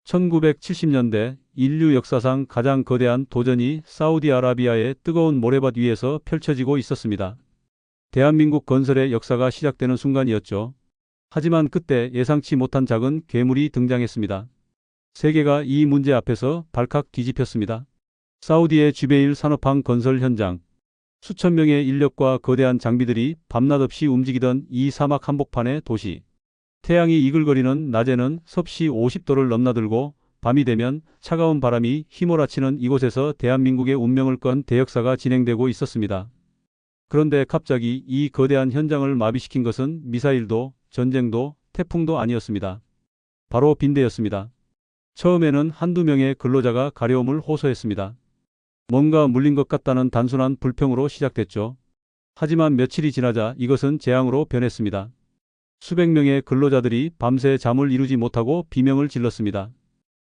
1970년대 인류 역사상 가장 거대한 도전이 사우디아라비아의 뜨거운 모래밭 위에서 펼쳐지고 있었습니다. 대한민국 건설의 역사가 시작되는 순간이었죠. 하지만 그때 예상치 못한 작은 괴물이 등장했습니다. 세계가 이 문제 앞에서 발칵 뒤집혔습니다. 사우디의 주베일 산업항 건설 현장. 수천 명의 인력과 거대한 장비들이 밤낮 없이 움직이던 이 사막 한복판의 도시. 태양이 이글거리는 낮에는 섭씨 50도를 넘나들고 밤이 되면 차가운 바람이 휘몰아치는 이곳에서 대한민국의 운명을 건 대역사가 진행되고 있었습니다. 그런데 갑자기 이 거대한 현장을 마비시킨 것은 미사일도 전쟁도 태풍도 아니었습니다. 바로 빈대였습니다. 처음에는 한두 명의 근로자가 가려움을 호소했습니다. 뭔가 물린 것 같다는 단순한 불평으로 시작됐죠. 하지만 며칠이 지나자 이것은 재앙으로 변했습니다. 수백 명의 근로자들이 밤새 잠을 이루지 못하고 비명을 질렀습니다.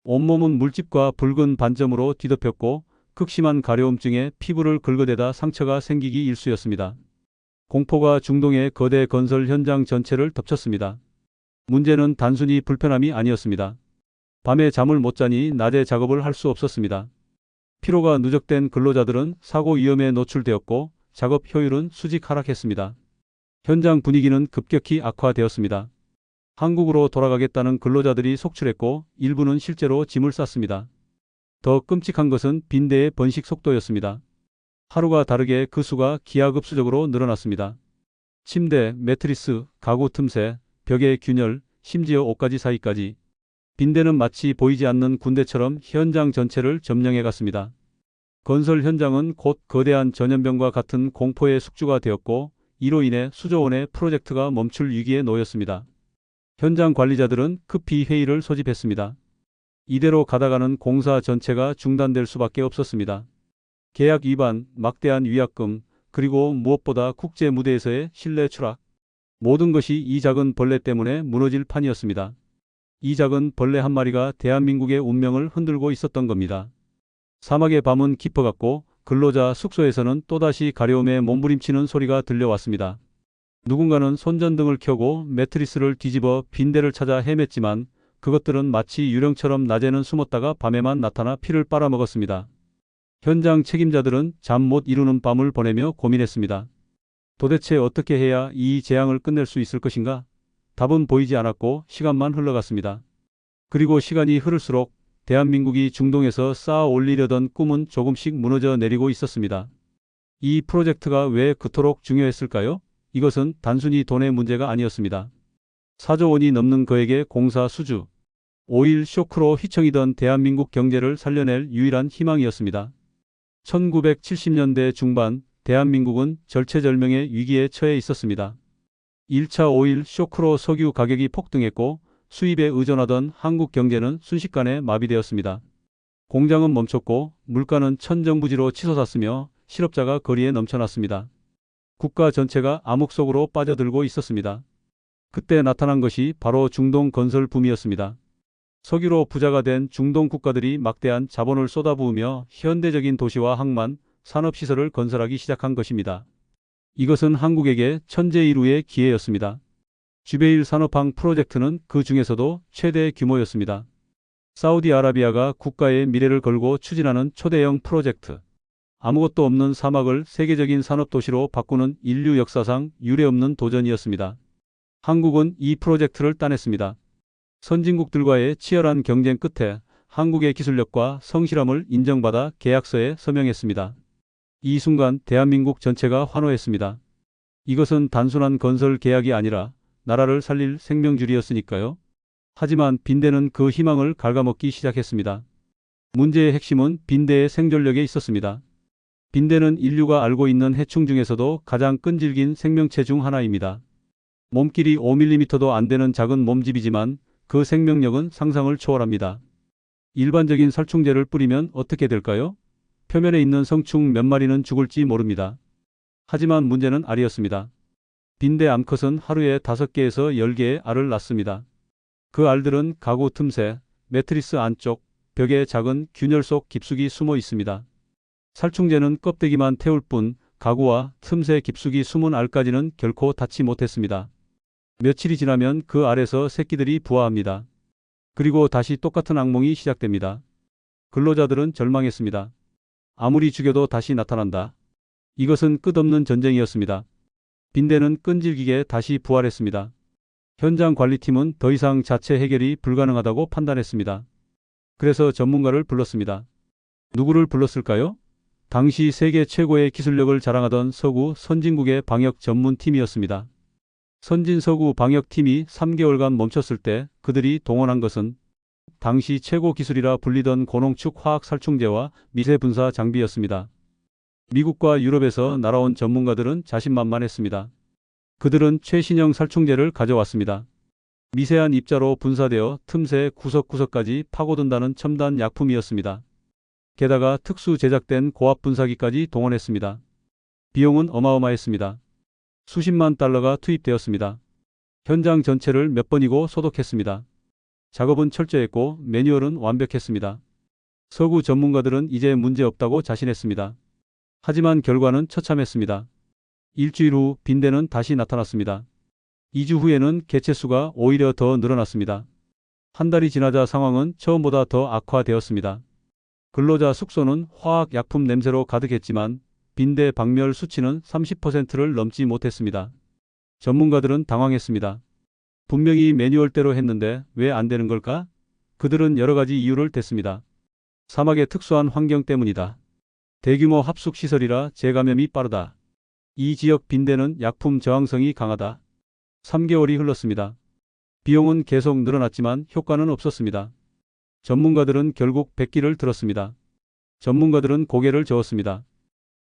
온몸은 물집과 붉은 반점으로 뒤덮였고 극심한 가려움증에 피부를 긁어대다 상처가 생기기 일쑤였습니다. 공포가 중동의 거대 건설 현장 전체를 덮쳤습니다. 문제는 단순히 불편함이 아니었습니다. 밤에 잠을 못 자니 낮에 작업을 할 수 없었습니다. 피로가 누적된 근로자들은 사고 위험에 노출되었고 작업 효율은 수직 하락했습니다. 현장 분위기는 급격히 악화되었습니다. 한국으로 돌아가겠다는 근로자들이 속출했고 일부는 실제로 짐을 쌌습니다. 더 끔찍한 것은 빈대의 번식 속도였습니다. 하루가 다르게 그 수가 기하급수적으로 늘어났습니다. 침대, 매트리스, 가구 틈새, 벽의 균열, 심지어 옷가지 사이까지. 빈대는 마치 보이지 않는 군대처럼 현장 전체를 점령해 갔습니다. 건설 현장은 곧 거대한 전염병과 같은 공포의 숙주가 되었고 이로 인해 수조 원의 프로젝트가 멈출 위기에 놓였습니다. 현장 관리자들은 급히 회의를 소집했습니다. 이대로 가다가는 공사 전체가 중단될 수밖에 없었습니다. 계약 위반, 막대한 위약금, 그리고 무엇보다 국제 무대에서의 신뢰 추락. 모든 것이 이 작은 벌레 때문에 무너질 판이었습니다. 이 작은 벌레 한 마리가 대한민국의 운명을 흔들고 있었던 겁니다. 사막의 밤은 깊어갔고 근로자 숙소에서는 또다시 가려움에 몸부림치는 소리가 들려왔습니다. 누군가는 손전등을 켜고 매트리스를 뒤집어 빈대를 찾아 헤맸지만 그것들은 마치 유령처럼 낮에는 숨었다가 밤에만 나타나 피를 빨아먹었습니다. 현장 책임자들은 잠 못 이루는 밤을 보내며 고민했습니다. 도대체 어떻게 해야 이 재앙을 끝낼 수 있을 것인가? 답은 보이지 않았고 시간만 흘러갔습니다. 그리고 시간이 흐를수록 대한민국이 중동에서 쌓아 올리려던 꿈은 조금씩 무너져 내리고 있었습니다. 이 프로젝트가 왜 그토록 중요했을까요? 이것은 단순히 돈의 문제가 아니었습니다. 4조 원이 넘는 거액의 공사 수주, 오일 쇼크로 휘청이던 대한민국 경제를 살려낼 유일한 희망이었습니다. 1970년대 중반 대한민국은 절체절명의 위기에 처해 있었습니다. 1차 오일 쇼크로 석유 가격이 폭등했고 수입에 의존하던 한국 경제는 순식간에 마비되었습니다. 공장은 멈췄고 물가는 천정부지로 치솟았으며 실업자가 거리에 넘쳐났습니다. 국가 전체가 암흑 속으로 빠져들고 있었습니다. 그때 나타난 것이 바로 중동 건설 붐이었습니다. 석유로 부자가 된 중동 국가들이 막대한 자본을 쏟아부으며 현대적인 도시와 항만, 산업시설을 건설하기 시작한 것입니다. 이것은 한국에게 천재일우의 기회였습니다. 주베일 산업항 프로젝트는 그 중에서도 최대 규모였습니다. 사우디아라비아가 국가의 미래를 걸고 추진하는 초대형 프로젝트. 아무것도 없는 사막을 세계적인 산업도시로 바꾸는 인류 역사상 유례없는 도전이었습니다. 한국은 이 프로젝트를 따냈습니다. 선진국들과의 치열한 경쟁 끝에 한국의 기술력과 성실함을 인정받아 계약서에 서명했습니다. 이 순간 대한민국 전체가 환호했습니다. 이것은 단순한 건설 계약이 아니라 나라를 살릴 생명줄이었으니까요. 하지만 빈대는 그 희망을 갉아먹기 시작했습니다. 문제의 핵심은 빈대의 생존력에 있었습니다. 빈대는 인류가 알고 있는 해충 중에서도 가장 끈질긴 생명체 중 하나입니다. 몸길이 5mm도 안 되는 작은 몸집이지만 그 생명력은 상상을 초월합니다. 일반적인 살충제를 뿌리면 어떻게 될까요? 표면에 있는 성충 몇 마리는 죽을지 모릅니다. 하지만 문제는 알이었습니다. 빈대 암컷은 하루에 5개에서 10개의 알을 낳습니다. 그 알들은 가구 틈새, 매트리스 안쪽, 벽에 작은 균열 속 깊숙이 숨어 있습니다. 살충제는 껍데기만 태울 뿐 가구와 틈새 깊숙이 숨은 알까지는 결코 닿지 못했습니다. 며칠이 지나면 그 알에서 새끼들이 부화합니다. 그리고 다시 똑같은 악몽이 시작됩니다. 근로자들은 절망했습니다. 아무리 죽여도 다시 나타난다. 이것은 끝없는 전쟁이었습니다. 빈대는 끈질기게 다시 부활했습니다. 현장 관리팀은 더 이상 자체 해결이 불가능하다고 판단했습니다. 그래서 전문가를 불렀습니다. 누구를 불렀을까요? 당시 세계 최고의 기술력을 자랑하던 서구 선진국의 방역 전문팀이었습니다. 선진서구 방역팀이 3개월간 멈췄을 때 그들이 동원한 것은 당시 최고 기술이라 불리던 고농축 화학 살충제와 미세 분사 장비였습니다. 미국과 유럽에서 날아온 전문가들은 자신만만했습니다. 그들은 최신형 살충제를 가져왔습니다. 미세한 입자로 분사되어 틈새 구석구석까지 파고든다는 첨단 약품이었습니다. 게다가 특수 제작된 고압 분사기까지 동원했습니다. 비용은 어마어마했습니다. 수십만 달러가 투입되었습니다. 현장 전체를 몇 번이고 소독했습니다. 작업은 철저했고 매뉴얼은 완벽했습니다. 서구 전문가들은 이제 문제없다고 자신했습니다. 하지만 결과는 처참했습니다. 일주일 후 빈대는 다시 나타났습니다. 2주 후에는 개체수가 오히려 더 늘어났습니다. 한 달이 지나자 상황은 처음보다 더 악화되었습니다. 근로자 숙소는 화학약품 냄새로 가득했지만 빈대 박멸 수치는 30%를 넘지 못했습니다. 전문가들은 당황했습니다. 분명히 매뉴얼대로 했는데 왜 안 되는 걸까? 그들은 여러 가지 이유를 댔습니다. 사막의 특수한 환경 때문이다. 대규모 합숙 시설이라 재감염이 빠르다. 이 지역 빈대는 약품 저항성이 강하다. 3개월이 흘렀습니다. 비용은 계속 늘어났지만 효과는 없었습니다. 전문가들은 결국 백기를 들었습니다. 전문가들은 고개를 저었습니다.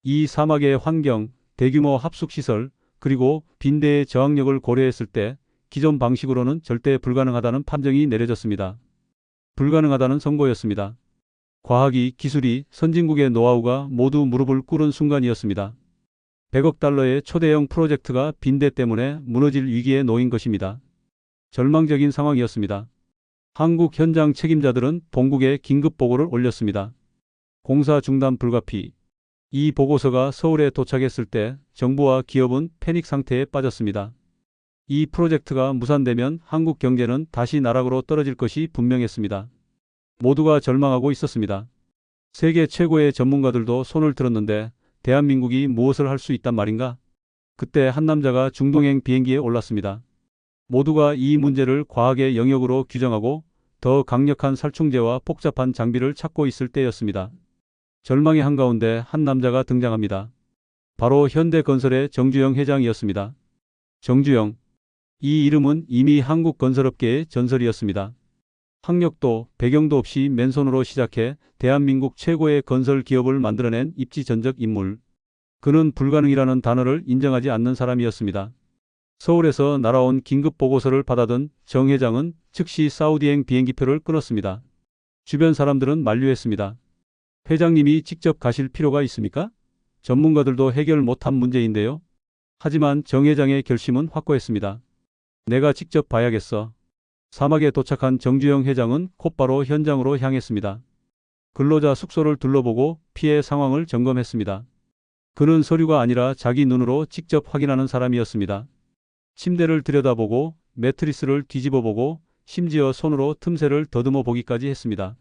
이 사막의 환경, 대규모 합숙시설, 그리고 빈대의 저항력을 고려했을 때 기존 방식으로는 절대 불가능하다는 판정이 내려졌습니다. 불가능하다는 선고였습니다. 과학이, 기술이, 선진국의 노하우가 모두 무릎을 꿇은 순간이었습니다. 100억 달러의 초대형 프로젝트가 빈대 때문에 무너질 위기에 놓인 것입니다. 절망적인 상황이었습니다. 한국 현장 책임자들은 본국에 긴급 보고를 올렸습니다. 공사 중단 불가피. 이 보고서가 서울에 도착했을 때 정부와 기업은 패닉 상태에 빠졌습니다. 이 프로젝트가 무산되면 한국 경제는 다시 나락으로 떨어질 것이 분명했습니다. 모두가 절망하고 있었습니다. 세계 최고의 전문가들도 손을 들었는데 대한민국이 무엇을 할 수 있단 말인가? 그때 한 남자가 중동행 비행기에 올랐습니다. 모두가 이 문제를 과학의 영역으로 규정하고 더 강력한 살충제와 복잡한 장비를 찾고 있을 때였습니다. 절망의 한가운데 한 남자가 등장합니다. 바로 현대건설의 정주영 회장이었습니다. 정주영. 이 이름은 이미 한국 건설업계의 전설이었습니다. 학력도 배경도 없이 맨손으로 시작해 대한민국 최고의 건설 기업을 만들어낸 입지전적 인물. 그는 불가능이라는 단어를 인정하지 않는 사람이었습니다. 서울에서 날아온 긴급 보고서를 받아든 정 회장은 즉시 사우디행 비행기표를 끊었습니다. 주변 사람들은 만류했습니다. 회장님이 직접 가실 필요가 있습니까? 전문가들도 해결 못한 문제인데요. 하지만 정 회장의 결심은 확고했습니다. 내가 직접 봐야겠어. 사막에 도착한 정주영 회장은 곧바로 현장으로 향했습니다. 근로자 숙소를 둘러보고 피해 상황을 점검했습니다. 그는 서류가 아니라 자기 눈으로 직접 확인하는 사람이었습니다. 침대를 들여다보고 매트리스를 뒤집어보고 심지어 손으로 틈새를 더듬어 보기까지 했습니다.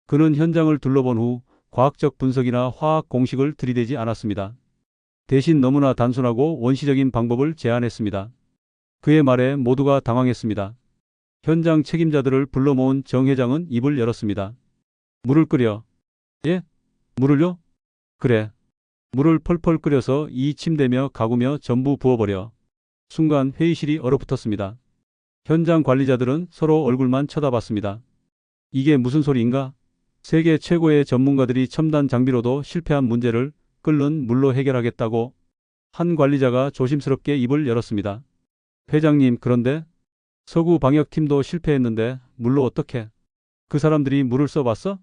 그는 현장을 둘러본 후 과학적 분석이나 화학 공식을 들이대지 않았습니다. 대신 너무나 단순하고 원시적인 방법을 제안했습니다. 그의 말에 모두가 당황했습니다. 현장 책임자들을 불러 모은 정 회장은 입을 열었습니다. 물을 끓여. 예? 물을요? 그래. 물을 펄펄 끓여서 이 침대며 가구며 전부 부어버려. 순간 회의실이 얼어붙었습니다. 현장 관리자들은 서로 얼굴만 쳐다봤습니다. 이게 무슨 소리인가? 세계 최고의 전문가들이 첨단 장비로도 실패한 문제를 끓는 물로 해결하겠다고? 한 관리자가 조심스럽게 입을 열었습니다. 회장님, 그런데 서구 방역팀도 실패했는데 물로 어떻게? 그 사람들이 물을 써봤어?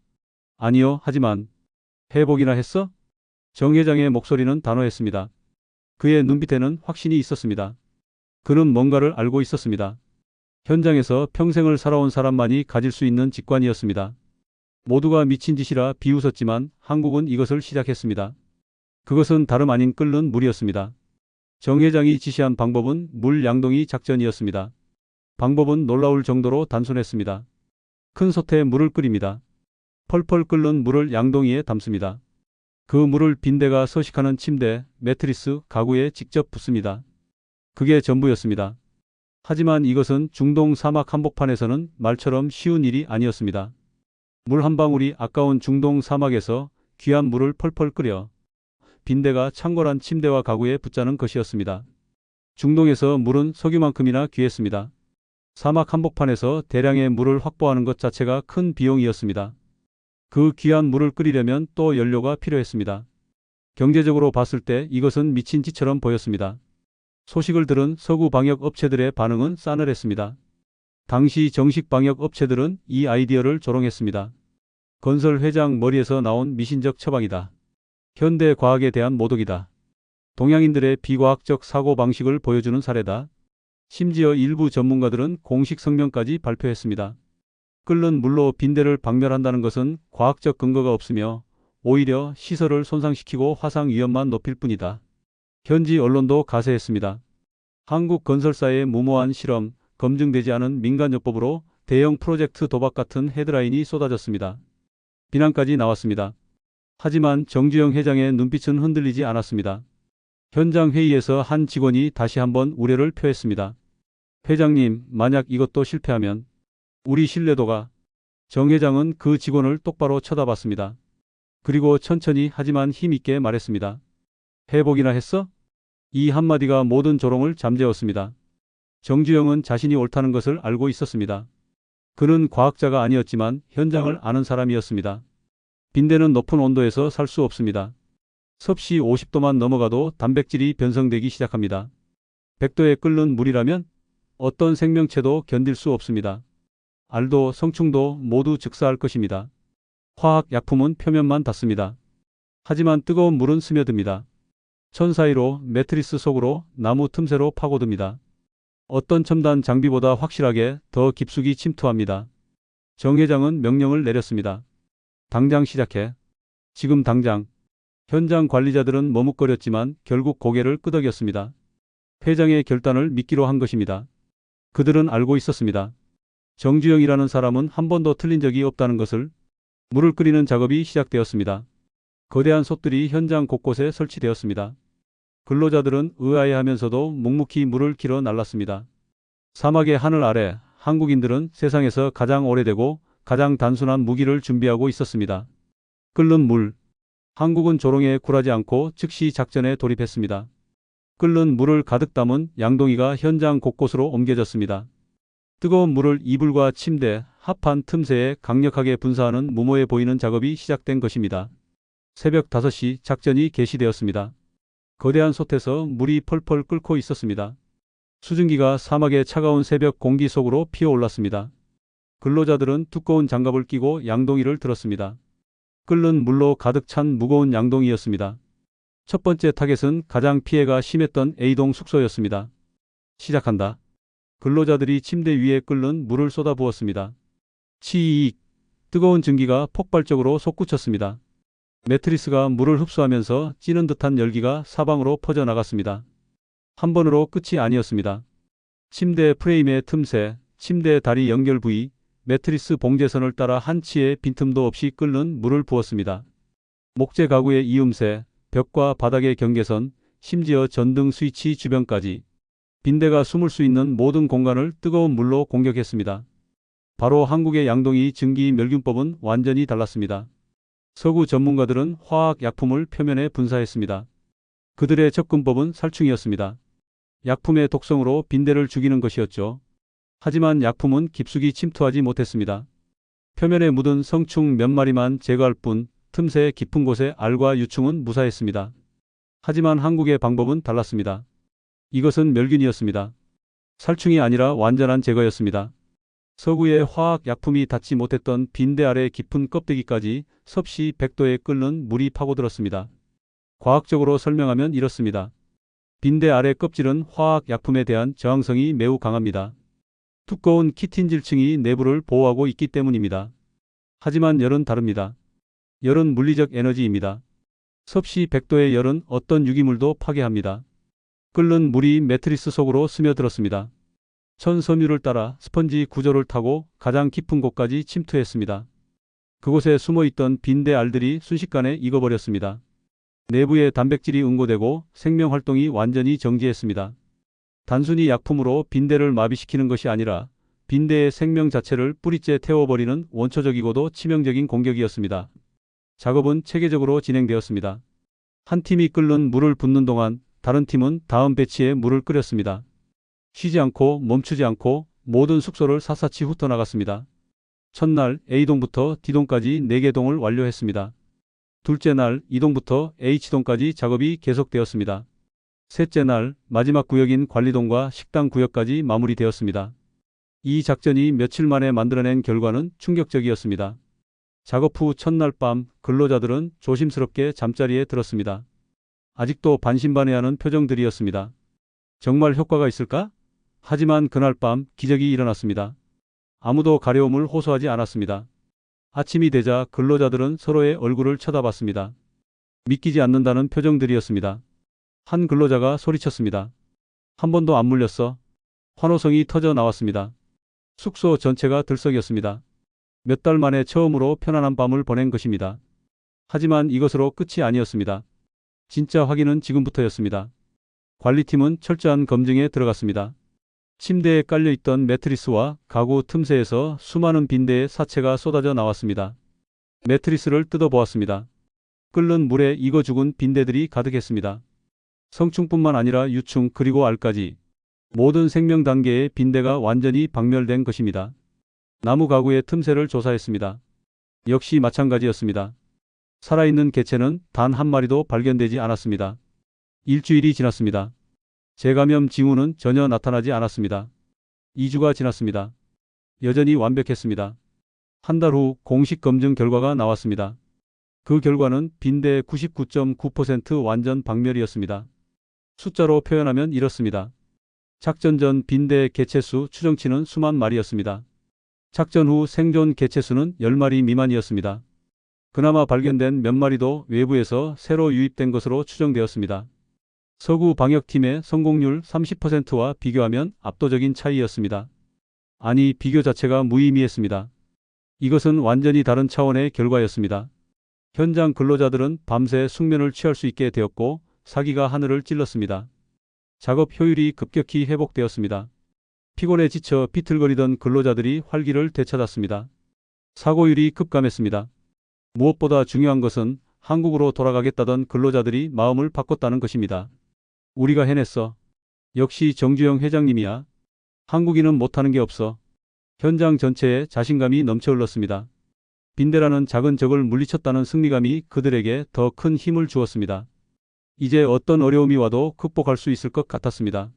아니요, 하지만 해보기나 했어? 정 회장의 목소리는 단호했습니다. 그의 눈빛에는 확신이 있었습니다. 그는 뭔가를 알고 있었습니다. 현장에서 평생을 살아온 사람만이 가질 수 있는 직관이었습니다. 모두가 미친 짓이라 비웃었지만 한국은 이것을 시작했습니다. 그것은 다름 아닌 끓는 물이었습니다. 정 회장이 지시한 방법은 물 양동이 작전이었습니다. 방법은 놀라울 정도로 단순했습니다. 큰 솥에 물을 끓입니다. 펄펄 끓는 물을 양동이에 담습니다. 그 물을 빈대가 서식하는 침대, 매트리스, 가구에 직접 붓습니다. 그게 전부였습니다. 하지만 이것은 중동 사막 한복판에서는 말처럼 쉬운 일이 아니었습니다. 물 한 방울이 아까운 중동 사막에서 귀한 물을 펄펄 끓여 빈대가 창궐한 침대와 가구에 붓자는 것이었습니다. 중동에서 물은 석유만큼이나 귀했습니다. 사막 한복판에서 대량의 물을 확보하는 것 자체가 큰 비용이었습니다. 그 귀한 물을 끓이려면 또 연료가 필요했습니다. 경제적으로 봤을 때 이것은 미친 짓처럼 보였습니다. 소식을 들은 서구 방역 업체들의 반응은 싸늘했습니다. 당시 정식 방역 업체들은 이 아이디어를 조롱했습니다. 건설 회장 머리에서 나온 미신적 처방이다. 현대 과학에 대한 모독이다. 동양인들의 비과학적 사고방식을 보여주는 사례다. 심지어 일부 전문가들은 공식 성명까지 발표했습니다. 끓는 물로 빈대를 박멸한다는 것은 과학적 근거가 없으며 오히려 시설을 손상시키고 화상 위험만 높일 뿐이다. 현지 언론도 가세했습니다. 한국 건설사의 무모한 실험, 검증되지 않은 민간요법으로 대형 프로젝트 도박 같은 헤드라인이 쏟아졌습니다. 비난까지 나왔습니다. 하지만 정주영 회장의 눈빛은 흔들리지 않았습니다. 현장 회의에서 한 직원이 다시 한번 우려를 표했습니다. 회장님, 만약 이것도 실패하면 우리 신뢰도가... 정 회장은 그 직원을 똑바로 쳐다봤습니다. 그리고 천천히 하지만 힘있게 말했습니다. 회복이나 했어? 이 한마디가 모든 조롱을 잠재웠습니다. 정주영은 자신이 옳다는 것을 알고 있었습니다. 그는 과학자가 아니었지만 현장을 아는 사람이었습니다. 빈대는 높은 온도에서 살 수 없습니다. 섭씨 50도만 넘어가도 단백질이 변성되기 시작합니다. 100도에 끓는 물이라면 어떤 생명체도 견딜 수 없습니다. 알도 성충도 모두 즉사할 것입니다. 화학 약품은 표면만 닿습니다. 하지만 뜨거운 물은 스며듭니다. 천 사이로 매트리스 속으로 나무 틈새로 파고듭니다. 어떤 첨단 장비보다 확실하게 더 깊숙이 침투합니다. 정 회장은 명령을 내렸습니다. 당장 시작해. 지금 당장. 현장 관리자들은 머뭇거렸지만 결국 고개를 끄덕였습니다. 회장의 결단을 믿기로 한 것입니다. 그들은 알고 있었습니다. 정주영이라는 사람은 한 번도 틀린 적이 없다는 것을. 물을 끓이는 작업이 시작되었습니다. 거대한 솥들이 현장 곳곳에 설치되었습니다. 근로자들은 의아해하면서도 묵묵히 물을 길어 날랐습니다. 사막의 하늘 아래 한국인들은 세상에서 가장 오래되고 가장 단순한 무기를 준비하고 있었습니다. 끓는 물. 한국은 조롱에 굴하지 않고 즉시 작전에 돌입했습니다. 끓는 물을 가득 담은 양동이가 현장 곳곳으로 옮겨졌습니다. 뜨거운 물을 이불과 침대, 합판 틈새에 강력하게 분사하는 무모해 보이는 작업이 시작된 것입니다. 새벽 5시 작전이 개시되었습니다. 거대한 솥에서 물이 펄펄 끓고 있었습니다. 수증기가 사막의 차가운 새벽 공기 속으로 피어올랐습니다. 근로자들은 두꺼운 장갑을 끼고 양동이를 들었습니다. 끓는 물로 가득 찬 무거운 양동이였습니다. 첫 번째 타겟은 가장 피해가 심했던 A동 숙소였습니다. 시작한다. 근로자들이 침대 위에 끓는 물을 쏟아부었습니다. 치익. 뜨거운 증기가 폭발적으로 솟구쳤습니다. 매트리스가 물을 흡수하면서 찌는 듯한 열기가 사방으로 퍼져나갔습니다. 한 번으로 끝이 아니었습니다. 침대 프레임의 틈새, 침대 다리 연결 부위, 매트리스 봉제선을 따라 한치의 빈틈도 없이 끓는 물을 부었습니다. 목재 가구의 이음새, 벽과 바닥의 경계선, 심지어 전등 스위치 주변까지 빈대가 숨을 수 있는 모든 공간을 뜨거운 물로 공격했습니다. 바로 한국의 양동이 증기 멸균법은 완전히 달랐습니다. 서구 전문가들은 화학 약품을 표면에 분사했습니다. 그들의 접근법은 살충이었습니다. 약품의 독성으로 빈대를 죽이는 것이었죠. 하지만 약품은 깊숙이 침투하지 못했습니다. 표면에 묻은 성충 몇 마리만 제거할 뿐 틈새의 깊은 곳에 알과 유충은 무사했습니다. 하지만 한국의 방법은 달랐습니다. 이것은 멸균이었습니다. 살충이 아니라 완전한 제거였습니다. 서구의 화학 약품이 닿지 못했던 빈대 아래 깊은 껍데기까지 섭씨 100도에 끓는 물이 파고들었습니다. 과학적으로 설명하면 이렇습니다. 빈대 아래 껍질은 화학 약품에 대한 저항성이 매우 강합니다. 두꺼운 키틴질층이 내부를 보호하고 있기 때문입니다. 하지만 열은 다릅니다. 열은 물리적 에너지입니다. 섭씨 100도의 열은 어떤 유기물도 파괴합니다. 끓는 물이 매트리스 속으로 스며들었습니다. 천 섬유를 따라 스펀지 구조를 타고 가장 깊은 곳까지 침투했습니다. 그곳에 숨어있던 빈대 알들이 순식간에 익어버렸습니다. 내부의 단백질이 응고되고 생명활동이 완전히 정지했습니다. 단순히 약품으로 빈대를 마비시키는 것이 아니라 빈대의 생명 자체를 뿌리째 태워버리는 원초적이고도 치명적인 공격이었습니다. 작업은 체계적으로 진행되었습니다. 한 팀이 끓는 물을 붓는 동안 다른 팀은 다음 배치에 물을 끓였습니다. 쉬지 않고 멈추지 않고 모든 숙소를 샅샅이 훑어나갔습니다. 첫날 A동부터 D동까지 4개 동을 완료했습니다. 둘째 날 E동부터 H동까지 작업이 계속되었습니다. 셋째 날 마지막 구역인 관리동과 식당 구역까지 마무리되었습니다. 이 작전이 며칠 만에 만들어낸 결과는 충격적이었습니다. 작업 후 첫날 밤 근로자들은 조심스럽게 잠자리에 들었습니다. 아직도 반신반의하는 표정들이었습니다. 정말 효과가 있을까? 하지만 그날 밤 기적이 일어났습니다. 아무도 가려움을 호소하지 않았습니다. 아침이 되자 근로자들은 서로의 얼굴을 쳐다봤습니다. 믿기지 않는다는 표정들이었습니다. 한 근로자가 소리쳤습니다. 한 번도 안 물렸어. 환호성이 터져 나왔습니다. 숙소 전체가 들썩였습니다. 몇 달 만에 처음으로 편안한 밤을 보낸 것입니다. 하지만 이것으로 끝이 아니었습니다. 진짜 확인은 지금부터였습니다. 관리팀은 철저한 검증에 들어갔습니다. 침대에 깔려있던 매트리스와 가구 틈새에서 수많은 빈대의 사체가 쏟아져 나왔습니다. 매트리스를 뜯어보았습니다. 끓는 물에 익어 죽은 빈대들이 가득했습니다. 성충뿐만 아니라 유충 그리고 알까지 모든 생명 단계의 빈대가 완전히 박멸된 것입니다. 나무 가구의 틈새를 조사했습니다. 역시 마찬가지였습니다. 살아있는 개체는 단 한 마리도 발견되지 않았습니다. 일주일이 지났습니다. 재감염 징후는 전혀 나타나지 않았습니다. 2주가 지났습니다. 여전히 완벽했습니다. 한 달 후 공식 검증 결과가 나왔습니다. 그 결과는 빈대의 99.9% 완전 박멸이었습니다. 숫자로 표현하면 이렇습니다. 작전 전 빈대 개체수 추정치는 수만 마리였습니다. 작전 후 생존 개체수는 10마리 미만이었습니다. 그나마 발견된 몇 마리도 외부에서 새로 유입된 것으로 추정되었습니다. 서구 방역팀의 성공률 30%와 비교하면 압도적인 차이였습니다. 아니, 비교 자체가 무의미했습니다. 이것은 완전히 다른 차원의 결과였습니다. 현장 근로자들은 밤새 숙면을 취할 수 있게 되었고 사기가 하늘을 찔렀습니다. 작업 효율이 급격히 회복되었습니다. 피곤에 지쳐 비틀거리던 근로자들이 활기를 되찾았습니다. 사고율이 급감했습니다. 무엇보다 중요한 것은 한국으로 돌아가겠다던 근로자들이 마음을 바꿨다는 것입니다. 우리가 해냈어. 역시 정주영 회장님이야. 한국인은 못하는 게 없어. 현장 전체에 자신감이 넘쳐 흘렀습니다. 빈대라는 작은 적을 물리쳤다는 승리감이 그들에게 더 큰 힘을 주었습니다. 이제 어떤 어려움이 와도 극복할 수 있을 것 같았습니다.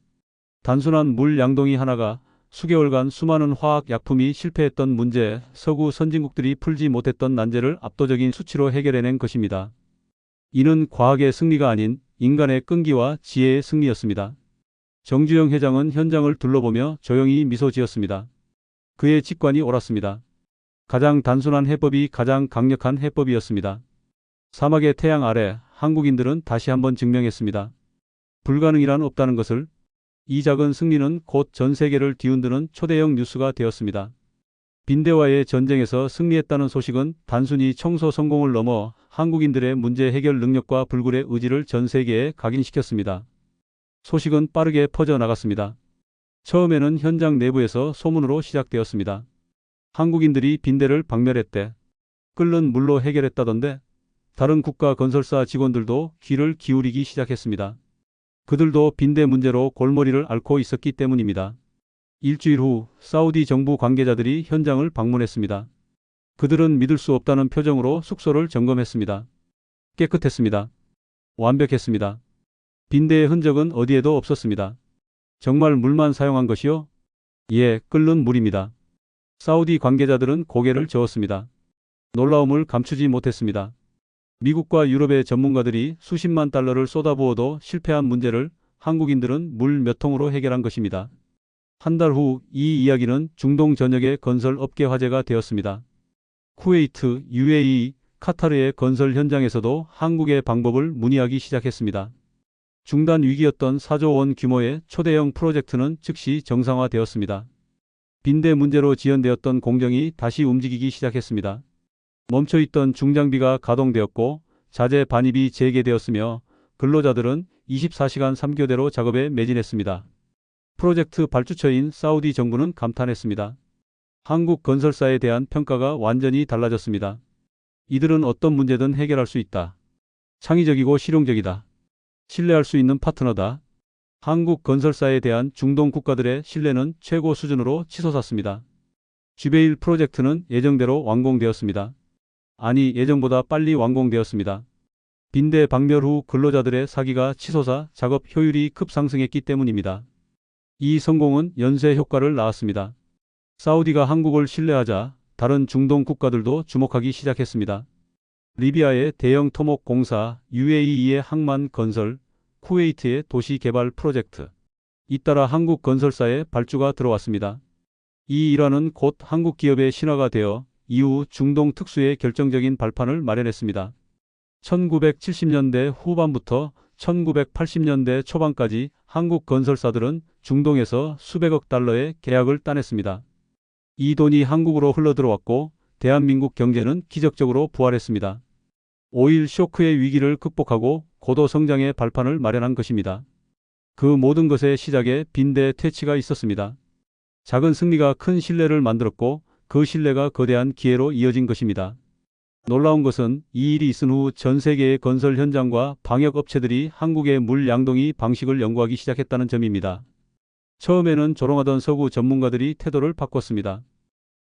단순한 물 양동이 하나가 수개월간 수많은 화학 약품이 실패했던 문제, 서구 선진국들이 풀지 못했던 난제를 압도적인 수치로 해결해낸 것입니다. 이는 과학의 승리가 아닌 인간의 끈기와 지혜의 승리였습니다. 정주영 회장은 현장을 둘러보며 조용히 미소 지었습니다. 그의 직관이 옳았습니다. 가장 단순한 해법이 가장 강력한 해법이었습니다. 사막의 태양 아래 한국인들은 다시 한번 증명했습니다. 불가능이란 없다는 것을. 이 작은 승리는 곧 전 세계를 뒤흔드는 초대형 뉴스가 되었습니다. 빈대와의 전쟁에서 승리했다는 소식은 단순히 청소 성공을 넘어 한국인들의 문제 해결 능력과 불굴의 의지를 전 세계에 각인시켰습니다. 소식은 빠르게 퍼져나갔습니다. 처음에는 현장 내부에서 소문으로 시작되었습니다. 한국인들이 빈대를 박멸했대. 끓는 물로 해결했다던데. 다른 국가 건설사 직원들도 귀를 기울이기 시작했습니다. 그들도 빈대 문제로 골머리를 앓고 있었기 때문입니다. 일주일 후 사우디 정부 관계자들이 현장을 방문했습니다. 그들은 믿을 수 없다는 표정으로 숙소를 점검했습니다. 깨끗했습니다. 완벽했습니다. 빈대의 흔적은 어디에도 없었습니다. 정말 물만 사용한 것이요? 예, 끓는 물입니다. 사우디 관계자들은 고개를 저었습니다. 놀라움을 감추지 못했습니다. 미국과 유럽의 전문가들이 수십만 달러를 쏟아부어도 실패한 문제를 한국인들은 물 몇 통으로 해결한 것입니다. 한 달 후 이 이야기는 중동 전역의 건설 업계 화제가 되었습니다. 쿠웨이트, UAE, 카타르의 건설 현장에서도 한국의 방법을 문의하기 시작했습니다. 중단 위기였던 4조 원 규모의 초대형 프로젝트는 즉시 정상화되었습니다. 빈대 문제로 지연되었던 공정이 다시 움직이기 시작했습니다. 멈춰있던 중장비가 가동되었고 자재 반입이 재개되었으며 근로자들은 24시간 3교대로 작업에 매진했습니다. 프로젝트 발주처인 사우디 정부는 감탄했습니다. 한국 건설사에 대한 평가가 완전히 달라졌습니다. 이들은 어떤 문제든 해결할 수 있다. 창의적이고 실용적이다. 신뢰할 수 있는 파트너다. 한국 건설사에 대한 중동 국가들의 신뢰는 최고 수준으로 치솟았습니다. 주베일 프로젝트는 예정대로 완공되었습니다. 아니, 예정보다 빨리 완공되었습니다. 빈대 박멸 후 근로자들의 사기가 치솟아 작업 효율이 급상승했기 때문입니다. 이 성공은 연쇄 효과를 낳았습니다. 사우디가 한국을 신뢰하자 다른 중동 국가들도 주목하기 시작했습니다. 리비아의 대형 토목 공사, UAE의 항만 건설, 쿠웨이트의 도시 개발 프로젝트. 잇따라 한국 건설사에 발주가 들어왔습니다. 이 일환은 곧 한국 기업의 신화가 되어 이후 중동 특수의 결정적인 발판을 마련했습니다. 1970년대 후반부터 1980년대 초반까지 한국 건설사들은 중동에서 수백억 달러의 계약을 따냈습니다. 이 돈이 한국으로 흘러들어왔고 대한민국 경제는 기적적으로 부활했습니다. 오일 쇼크의 위기를 극복하고 고도 성장의 발판을 마련한 것입니다. 그 모든 것의 시작에 빈대 퇴치가 있었습니다. 작은 승리가 큰 신뢰를 만들었고 그 신뢰가 거대한 기회로 이어진 것입니다. 놀라운 것은 이 일이 있은 후 전 세계의 건설 현장과 방역 업체들이 한국의 물 양동이 방식을 연구하기 시작했다는 점입니다. 처음에는 조롱하던 서구 전문가들이 태도를 바꿨습니다.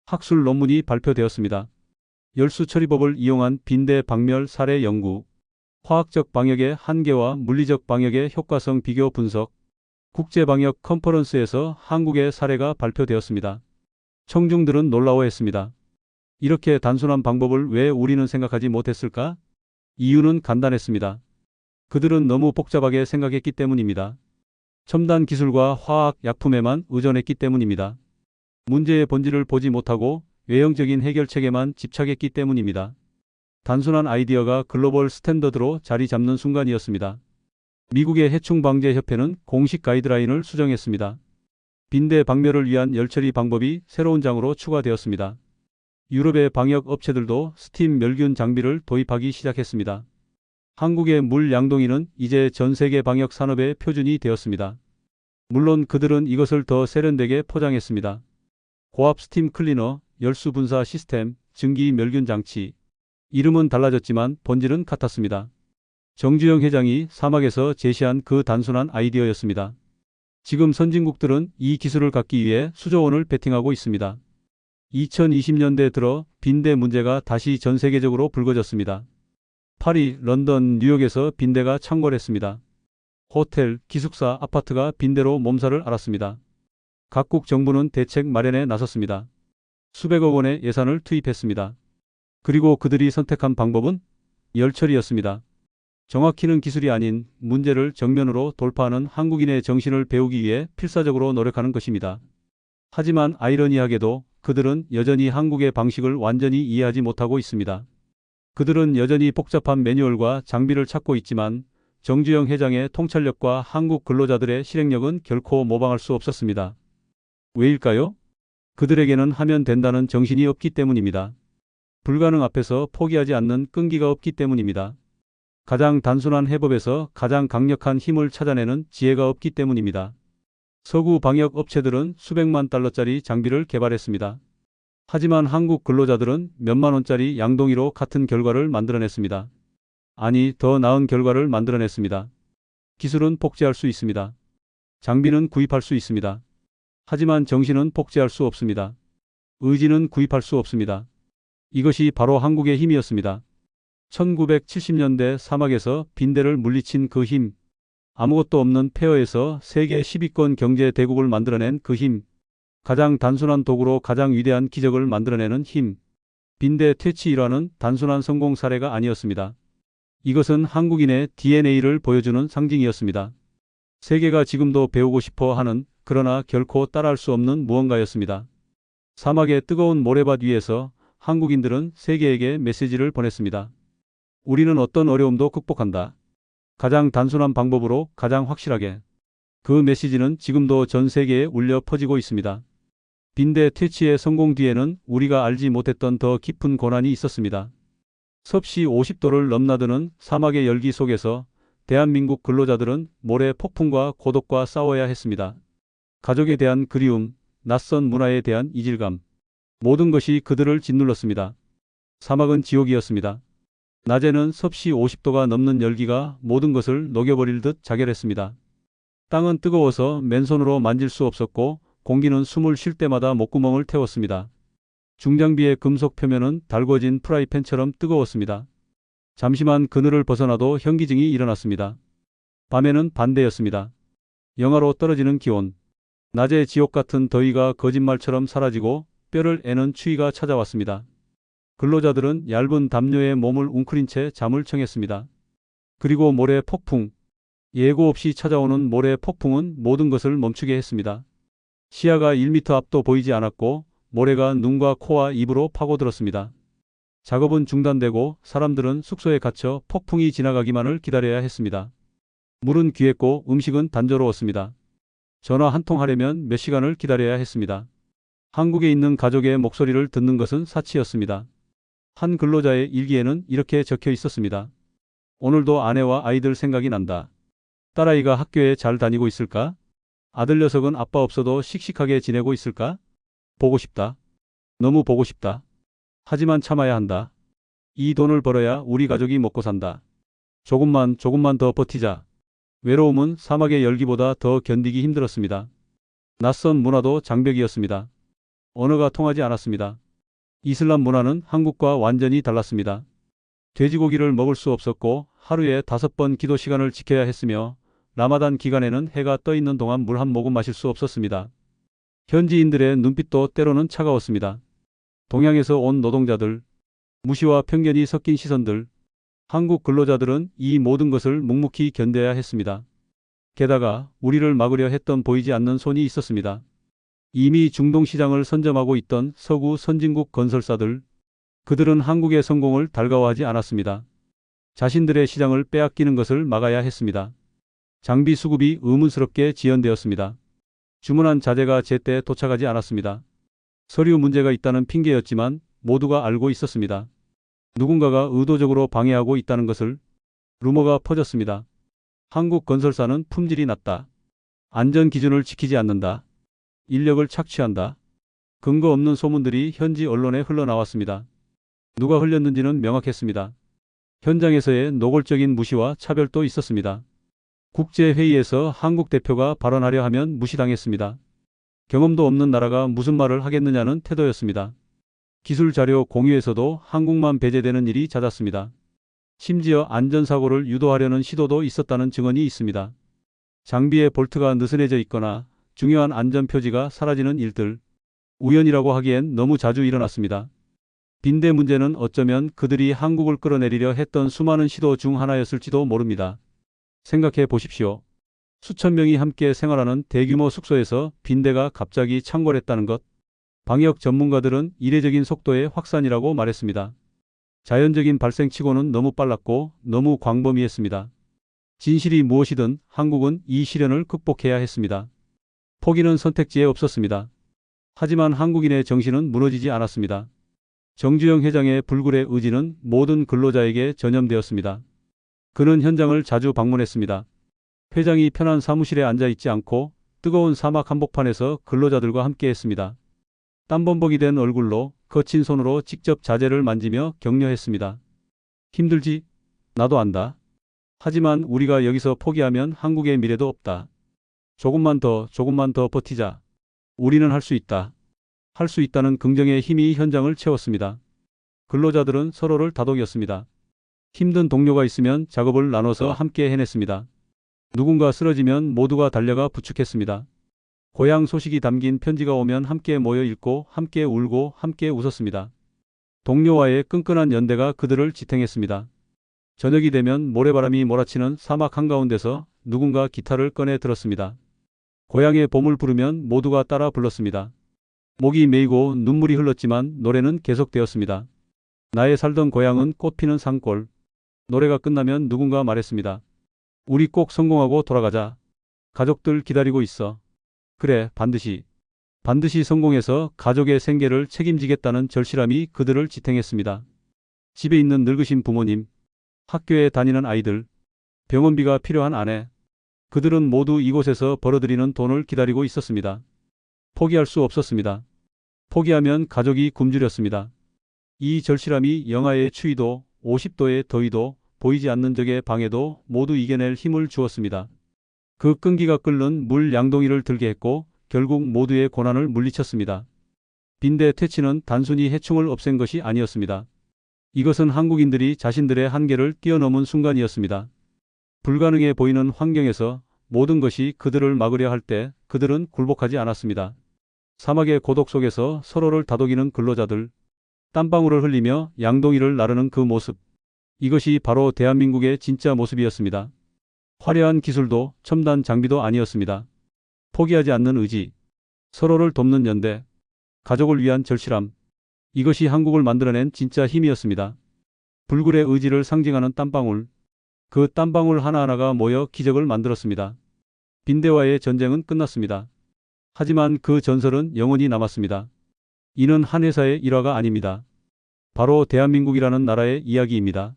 학술 논문이 발표되었습니다. 열수 처리법을 이용한 빈대 박멸 사례 연구, 화학적 방역의 한계와 물리적 방역의 효과성 비교 분석, 국제방역 컨퍼런스에서 한국의 사례가 발표되었습니다. 청중들은 놀라워했습니다. 이렇게 단순한 방법을 왜 우리는 생각하지 못했을까? 이유는 간단했습니다. 그들은 너무 복잡하게 생각했기 때문입니다. 첨단 기술과 화학 약품에만 의존했기 때문입니다. 문제의 본질을 보지 못하고 외형적인 해결책에만 집착했기 때문입니다. 단순한 아이디어가 글로벌 스탠더드로 자리 잡는 순간이었습니다. 미국의 해충방제협회는 공식 가이드라인을 수정했습니다. 빈대 박멸을 위한 열처리 방법이 새로운 장으로 추가되었습니다. 유럽의 방역 업체들도 스팀 멸균 장비를 도입하기 시작했습니다. 한국의 물 양동이는 이제 전 세계 방역 산업의 표준이 되었습니다. 물론 그들은 이것을 더 세련되게 포장했습니다. 고압 스팀 클리너, 열수 분사 시스템, 증기 멸균 장치. 이름은 달라졌지만 본질은 같았습니다. 정주영 회장이 사막에서 제시한 그 단순한 아이디어였습니다. 지금 선진국들은 이 기술을 갖기 위해 수조 원을 베팅하고 있습니다. 2020년대 들어 빈대 문제가 다시 전 세계적으로 불거졌습니다. 파리, 런던, 뉴욕에서 빈대가 창궐했습니다. 호텔, 기숙사, 아파트가 빈대로 몸살을 앓았습니다. 각국 정부는 대책 마련에 나섰습니다. 수백억 원의 예산을 투입했습니다. 그리고 그들이 선택한 방법은 열처리였습니다. 정확히는 기술이 아닌 문제를 정면으로 돌파하는 한국인의 정신을 배우기 위해 필사적으로 노력하는 것입니다. 하지만 아이러니하게도 그들은 여전히 한국의 방식을 완전히 이해하지 못하고 있습니다. 그들은 여전히 복잡한 매뉴얼과 장비를 찾고 있지만 정주영 회장의 통찰력과 한국 근로자들의 실행력은 결코 모방할 수 없었습니다. 왜일까요? 그들에게는 하면 된다는 정신이 없기 때문입니다. 불가능 앞에서 포기하지 않는 끈기가 없기 때문입니다. 가장 단순한 해법에서 가장 강력한 힘을 찾아내는 지혜가 없기 때문입니다. 서구 방역 업체들은 수백만 달러짜리 장비를 개발했습니다. 하지만 한국 근로자들은 몇만 원짜리 양동이로 같은 결과를 만들어냈습니다. 아니, 더 나은 결과를 만들어냈습니다. 기술은 복제할 수 있습니다. 장비는 구입할 수 있습니다. 하지만 정신은 복제할 수 없습니다. 의지는 구입할 수 없습니다. 이것이 바로 한국의 힘이었습니다. 1970년대 사막에서 빈대를 물리친 그 힘, 아무것도 없는 폐허에서 세계 10위권 경제 대국을 만들어낸 그 힘, 가장 단순한 도구로 가장 위대한 기적을 만들어내는 힘. 빈대 퇴치 일화는 단순한 성공 사례가 아니었습니다. 이것은 한국인의 DNA를 보여주는 상징이었습니다. 세계가 지금도 배우고 싶어 하는, 그러나 결코 따라할 수 없는 무언가였습니다. 사막의 뜨거운 모래밭 위에서 한국인들은 세계에게 메시지를 보냈습니다. 우리는 어떤 어려움도 극복한다. 가장 단순한 방법으로 가장 확실하게. 그 메시지는 지금도 전 세계에 울려 퍼지고 있습니다. 빈대 퇴치의 성공 뒤에는 우리가 알지 못했던 더 깊은 고난이 있었습니다. 섭씨 50도를 넘나드는 사막의 열기 속에서 대한민국 근로자들은 모래 폭풍과 고독과 싸워야 했습니다. 가족에 대한 그리움, 낯선 문화에 대한 이질감, 모든 것이 그들을 짓눌렀습니다. 사막은 지옥이었습니다. 낮에는 섭씨 50도가 넘는 열기가 모든 것을 녹여버릴 듯 자결했습니다. 땅은 뜨거워서 맨손으로 만질 수 없었고 공기는 숨을 쉴 때마다 목구멍을 태웠습니다. 중장비의 금속 표면은 달궈진 프라이팬처럼 뜨거웠습니다. 잠시만 그늘을 벗어나도 현기증이 일어났습니다. 밤에는 반대였습니다. 영하로 떨어지는 기온, 낮의 지옥 같은 더위가 거짓말처럼 사라지고 뼈를 애는 추위가 찾아왔습니다. 근로자들은 얇은 담요에 몸을 웅크린 채 잠을 청했습니다. 그리고 모래 폭풍, 예고 없이 찾아오는 모래 폭풍은 모든 것을 멈추게 했습니다. 시야가 1m 앞도 보이지 않았고 모래가 눈과 코와 입으로 파고들었습니다. 작업은 중단되고 사람들은 숙소에 갇혀 폭풍이 지나가기만을 기다려야 했습니다. 물은 귀했고 음식은 단조로웠습니다. 전화 한 통 하려면 몇 시간을 기다려야 했습니다. 한국에 있는 가족의 목소리를 듣는 것은 사치였습니다. 한 근로자의 일기에는 이렇게 적혀 있었습니다. 오늘도 아내와 아이들 생각이 난다. 딸아이가 학교에 잘 다니고 있을까? 아들 녀석은 아빠 없어도 씩씩하게 지내고 있을까? 보고 싶다. 너무 보고 싶다. 하지만 참아야 한다. 이 돈을 벌어야 우리 가족이 먹고 산다. 조금만 더 버티자. 외로움은 사막의 열기보다 더 견디기 힘들었습니다. 낯선 문화도 장벽이었습니다. 언어가 통하지 않았습니다. 이슬람 문화는 한국과 완전히 달랐습니다. 돼지고기를 먹을 수 없었고 하루에 5번 기도 시간을 지켜야 했으며 라마단 기간에는 해가 떠 있는 동안 물 한 모금 마실 수 없었습니다. 현지인들의 눈빛도 때로는 차가웠습니다. 동양에서 온 노동자들, 무시와 편견이 섞인 시선들, 한국 근로자들은 이 모든 것을 묵묵히 견뎌야 했습니다. 게다가 우리를 막으려 했던 보이지 않는 손이 있었습니다. 이미 중동시장을 선점하고 있던 서구 선진국 건설사들, 그들은 한국의 성공을 달가워하지 않았습니다. 자신들의 시장을 빼앗기는 것을 막아야 했습니다. 장비 수급이 의문스럽게 지연되었습니다. 주문한 자재가 제때 도착하지 않았습니다. 서류 문제가 있다는 핑계였지만 모두가 알고 있었습니다. 누군가가 의도적으로 방해하고 있다는 것을. 루머가 퍼졌습니다. 한국 건설사는 품질이 낮다. 안전 기준을 지키지 않는다. 인력을 착취한다. 근거 없는 소문들이 현지 언론에 흘러나왔습니다. 누가 흘렸는지는 명확했습니다. 현장에서의 노골적인 무시와 차별도 있었습니다. 국제회의에서 한국 대표가 발언하려 하면 무시당했습니다. 경험도 없는 나라가 무슨 말을 하겠느냐는 태도였습니다. 기술 자료 공유에서도 한국만 배제되는 일이 잦았습니다. 심지어 안전사고를 유도하려는 시도도 있었다는 증언이 있습니다. 장비의 볼트가 느슨해져 있거나 중요한 안전표지가 사라지는 일들, 우연이라고 하기엔 너무 자주 일어났습니다. 빈대 문제는 어쩌면 그들이 한국을 끌어내리려 했던 수많은 시도 중 하나였을지도 모릅니다. 생각해 보십시오. 수천 명이 함께 생활하는 대규모 숙소에서 빈대가 갑자기 창궐했다는 것. 방역 전문가들은 이례적인 속도의 확산이라고 말했습니다. 자연적인 발생치고는 너무 빨랐고 너무 광범위했습니다. 진실이 무엇이든 한국은 이 시련을 극복해야 했습니다. 포기는 선택지에 없었습니다. 하지만 한국인의 정신은 무너지지 않았습니다. 정주영 회장의 불굴의 의지는 모든 근로자에게 전염되었습니다. 그는 현장을 자주 방문했습니다. 회장이 편한 사무실에 앉아 있지 않고 뜨거운 사막 한복판에서 근로자들과 함께 했습니다. 땀범벅이 된 얼굴로 거친 손으로 직접 자재를 만지며 격려했습니다. 힘들지? 나도 안다. 하지만 우리가 여기서 포기하면 한국의 미래도 없다. 조금만 더 버티자. 우리는 할 수 있다. 할 수 있다는 긍정의 힘이 현장을 채웠습니다. 근로자들은 서로를 다독였습니다. 힘든 동료가 있으면 작업을 나눠서 함께 해냈습니다. 누군가 쓰러지면 모두가 달려가 부축했습니다. 고향 소식이 담긴 편지가 오면 함께 모여 읽고 함께 울고 함께 웃었습니다. 동료와의 끈끈한 연대가 그들을 지탱했습니다. 저녁이 되면 모래바람이 몰아치는 사막 한가운데서 누군가 기타를 꺼내 들었습니다. 고향의 봄을 부르면 모두가 따라 불렀습니다. 목이 메이고 눈물이 흘렀지만 노래는 계속되었습니다. 나의 살던 고향은 꽃피는 산골. 노래가 끝나면 누군가 말했습니다. 우리 꼭 성공하고 돌아가자. 가족들 기다리고 있어. 그래, 반드시 성공해서 가족의 생계를 책임지겠다는 절실함이 그들을 지탱했습니다. 집에 있는 늙으신 부모님, 학교에 다니는 아이들, 병원비가 필요한 아내, 그들은 모두 이곳에서 벌어들이는 돈을 기다리고 있었습니다. 포기할 수 없었습니다. 포기하면 가족이 굶주렸습니다. 이 절실함이 영하의 추위도 50도의 더위도 보이지 않는 적의 방해도 모두 이겨낼 힘을 주었습니다. 그 끈기가 끓는 물 양동이를 들게 했고 결국 모두의 고난을 물리쳤습니다. 빈대 퇴치는 단순히 해충을 없앤 것이 아니었습니다. 이것은 한국인들이 자신들의 한계를 뛰어넘은 순간이었습니다. 불가능해 보이는 환경에서 모든 것이 그들을 막으려 할 때 그들은 굴복하지 않았습니다. 사막의 고독 속에서 서로를 다독이는 근로자들, 땀방울을 흘리며 양동이를 나르는 그 모습. 이것이 바로 대한민국의 진짜 모습이었습니다. 화려한 기술도 첨단 장비도 아니었습니다. 포기하지 않는 의지, 서로를 돕는 연대, 가족을 위한 절실함. 이것이 한국을 만들어낸 진짜 힘이었습니다. 불굴의 의지를 상징하는 땀방울. 그 땀방울 하나하나가 모여 기적을 만들었습니다. 빈대와의 전쟁은 끝났습니다. 하지만 그 전설은 영원히 남았습니다. 이는 한 회사의 일화가 아닙니다. 바로 대한민국이라는 나라의 이야기입니다.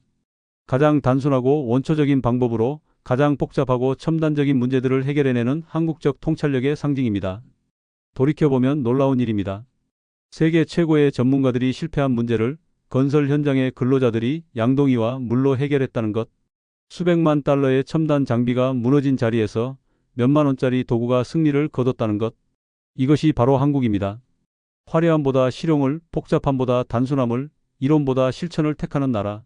가장 단순하고 원초적인 방법으로 가장 복잡하고 첨단적인 문제들을 해결해내는 한국적 통찰력의 상징입니다. 돌이켜보면 놀라운 일입니다. 세계 최고의 전문가들이 실패한 문제를 건설 현장의 근로자들이 양동이와 물로 해결했다는 것. 수백만 달러의 첨단 장비가 무너진 자리에서 몇만 원짜리 도구가 승리를 거뒀다는 것. 이것이 바로 한국입니다. 화려함보다 실용을, 복잡함보다 단순함을, 이론보다 실천을 택하는 나라.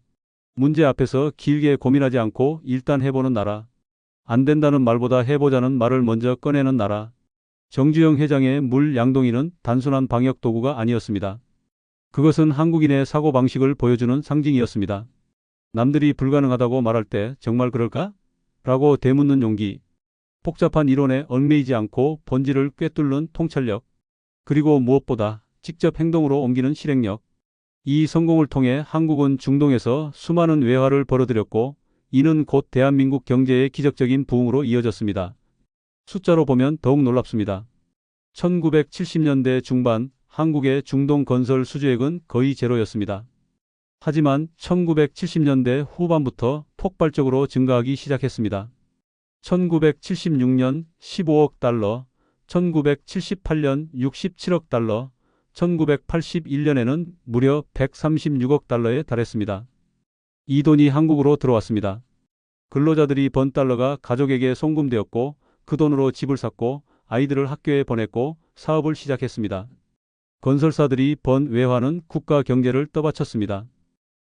문제 앞에서 길게 고민하지 않고 일단 해보는 나라. 안 된다는 말보다 해보자는 말을 먼저 꺼내는 나라. 정주영 회장의 물 양동이는 단순한 방역 도구가 아니었습니다. 그것은 한국인의 사고방식을 보여주는 상징이었습니다. 남들이 불가능하다고 말할 때 정말 그럴까? 라고 되묻는 용기. 복잡한 이론에 얽매이지 않고 본질을 꿰뚫는 통찰력. 그리고 무엇보다 직접 행동으로 옮기는 실행력. 이 성공을 통해 한국은 중동에서 수많은 외화를 벌어들였고 이는 곧 대한민국 경제의 기적적인 부흥으로 이어졌습니다. 숫자로 보면 더욱 놀랍습니다. 1970년대 중반 한국의 중동 건설 수주액은 거의 제로였습니다. 하지만 1970년대 후반부터 폭발적으로 증가하기 시작했습니다. 1976년 15억 달러, 1978년 67억 달러, 1981년에는 무려 136억 달러에 달했습니다. 이 돈이 한국으로 들어왔습니다. 근로자들이 번 달러가 가족에게 송금되었고 그 돈으로 집을 샀고 아이들을 학교에 보냈고 사업을 시작했습니다. 건설사들이 번 외화는 국가 경제를 떠받쳤습니다.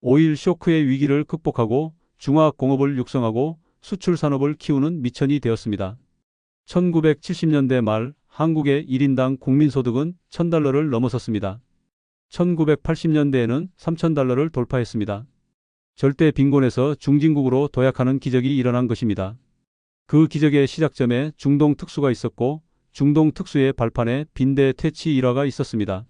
오일 쇼크의 위기를 극복하고 중화공업을 육성하고 수출 산업을 키우는 미천이 되었습니다. 1970년대 말 한국의 1인당 국민소득은 1000달러를 넘어섰습니다. 1980년대에는 3000달러를 돌파했습니다. 절대 빈곤에서 중진국으로 도약하는 기적이 일어난 것입니다. 그 기적의 시작점에 중동 특수가 있었고 중동 특수의 발판에 빈대 퇴치 일화가 있었습니다.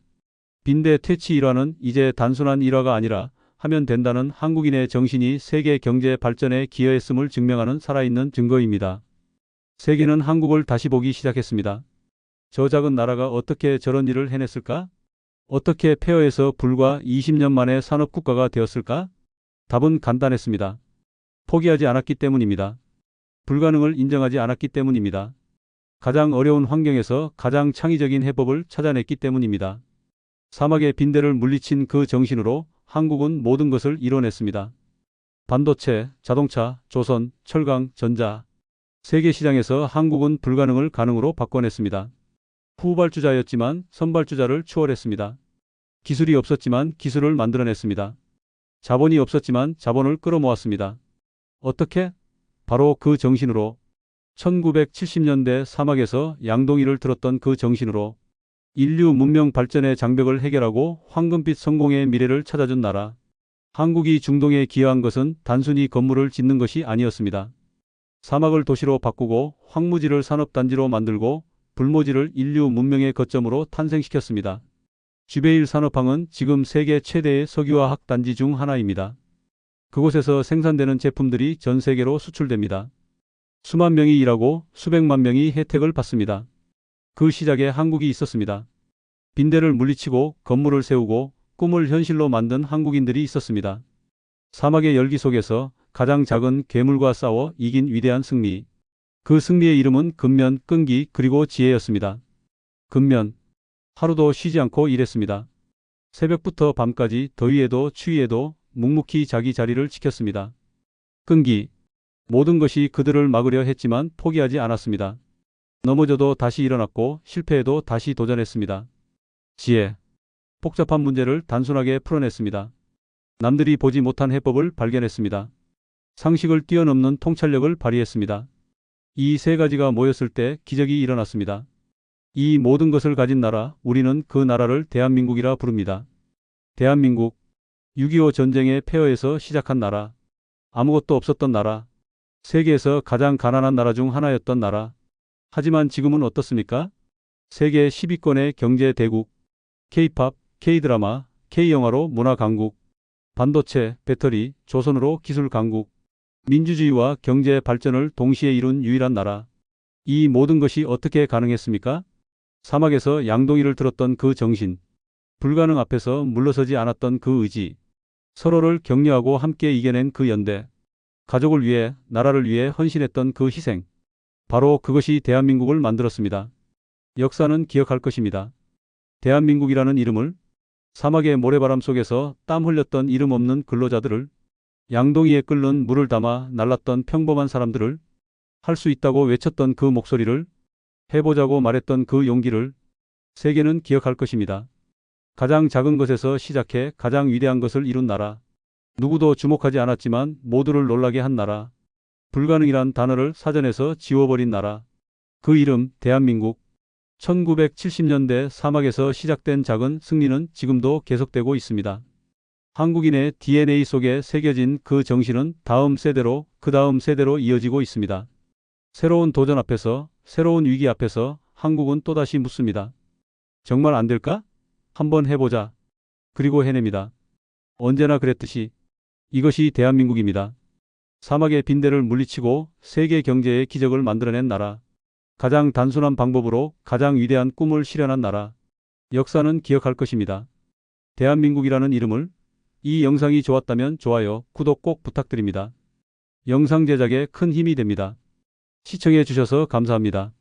빈대 퇴치 일화는 이제 단순한 일화가 아니라 하면 된다는 한국인의 정신이 세계 경제 발전에 기여했음을 증명하는 살아있는 증거입니다. 세계는 한국을 다시 보기 시작했습니다. 저 작은 나라가 어떻게 저런 일을 해냈을까? 어떻게 폐허에서 불과 20년 만에 산업국가가 되었을까? 답은 간단했습니다. 포기하지 않았기 때문입니다. 불가능을 인정하지 않았기 때문입니다. 가장 어려운 환경에서 가장 창의적인 해법을 찾아냈기 때문입니다. 사막의 빈대를 물리친 그 정신으로 한국은 모든 것을 이뤄냈습니다. 반도체, 자동차, 조선, 철강, 전자. 세계 시장에서 한국은 불가능을 가능으로 바꿔냈습니다. 후발주자였지만 선발주자를 추월했습니다. 기술이 없었지만 기술을 만들어냈습니다. 자본이 없었지만 자본을 끌어모았습니다. 어떻게? 바로 그 정신으로. 1970년대 사막에서 양동이를 들었던 그 정신으로. 인류 문명 발전의 장벽을 해결하고 황금빛 성공의 미래를 찾아준 나라. 한국이 중동에 기여한 것은 단순히 건물을 짓는 것이 아니었습니다. 사막을 도시로 바꾸고 황무지를 산업단지로 만들고 불모지를 인류 문명의 거점으로 탄생시켰습니다. 쥐베일 산업항은 지금 세계 최대의 석유화학 단지 중 하나입니다. 그곳에서 생산되는 제품들이 전 세계로 수출됩니다. 수만 명이 일하고 수백만 명이 혜택을 받습니다. 그 시작에 한국이 있었습니다. 빈대를 물리치고 건물을 세우고 꿈을 현실로 만든 한국인들이 있었습니다. 사막의 열기 속에서 가장 작은 괴물과 싸워 이긴 위대한 승리. 그 승리의 이름은 근면, 끈기, 그리고 지혜였습니다. 근면. 하루도 쉬지 않고 일했습니다. 새벽부터 밤까지 더위에도 추위에도 묵묵히 자기 자리를 지켰습니다. 끈기. 모든 것이 그들을 막으려 했지만 포기하지 않았습니다. 넘어져도 다시 일어났고 실패해도 다시 도전했습니다. 지혜. 복잡한 문제를 단순하게 풀어냈습니다. 남들이 보지 못한 해법을 발견했습니다. 상식을 뛰어넘는 통찰력을 발휘했습니다. 이 세 가지가 모였을 때 기적이 일어났습니다. 이 모든 것을 가진 나라, 우리는 그 나라를 대한민국이라 부릅니다. 대한민국. 6.25 전쟁의 폐허에서 시작한 나라. 아무것도 없었던 나라. 세계에서 가장 가난한 나라 중 하나였던 나라. 하지만 지금은 어떻습니까? 세계 10위권의 경제 대국. K-팝, K-드라마, K-영화로 문화 강국. 반도체, 배터리, 조선으로 기술 강국. 민주주의와 경제 발전을 동시에 이룬 유일한 나라. 이 모든 것이 어떻게 가능했습니까? 사막에서 양동이를 들었던 그 정신. 불가능 앞에서 물러서지 않았던 그 의지. 서로를 격려하고 함께 이겨낸 그 연대. 가족을 위해, 나라를 위해 헌신했던 그 희생. 바로 그것이 대한민국을 만들었습니다. 역사는 기억할 것입니다. 대한민국이라는 이름을, 사막의 모래바람 속에서 땀 흘렸던 이름 없는 근로자들을, 양동이에 끓는 물을 담아 날랐던 평범한 사람들을, 할 수 있다고 외쳤던 그 목소리를, 해보자고 말했던 그 용기를 세계는 기억할 것입니다. 가장 작은 것에서 시작해 가장 위대한 것을 이룬 나라. 누구도 주목하지 않았지만 모두를 놀라게 한 나라. 불가능이란 단어를 사전에서 지워버린 나라. 그 이름 대한민국. 1970년대 사막에서 시작된 작은 승리는 지금도 계속되고 있습니다. 한국인의 DNA 속에 새겨진 그 정신은 다음 세대로 그 다음 세대로 이어지고 있습니다. 새로운 도전 앞에서, 새로운 위기 앞에서 한국은 또다시 묻습니다. 정말 안 될까? 한번 해보자. 그리고 해냅니다. 언제나 그랬듯이 이것이 대한민국입니다. 사막의 빈대를 물리치고 세계 경제의 기적을 만들어낸 나라. 가장 단순한 방법으로 가장 위대한 꿈을 실현한 나라. 역사는 기억할 것입니다. 대한민국이라는 이름을. 이 영상이 좋았다면 좋아요, 구독 꼭 부탁드립니다. 영상 제작에 큰 힘이 됩니다. 시청해 주셔서 감사합니다.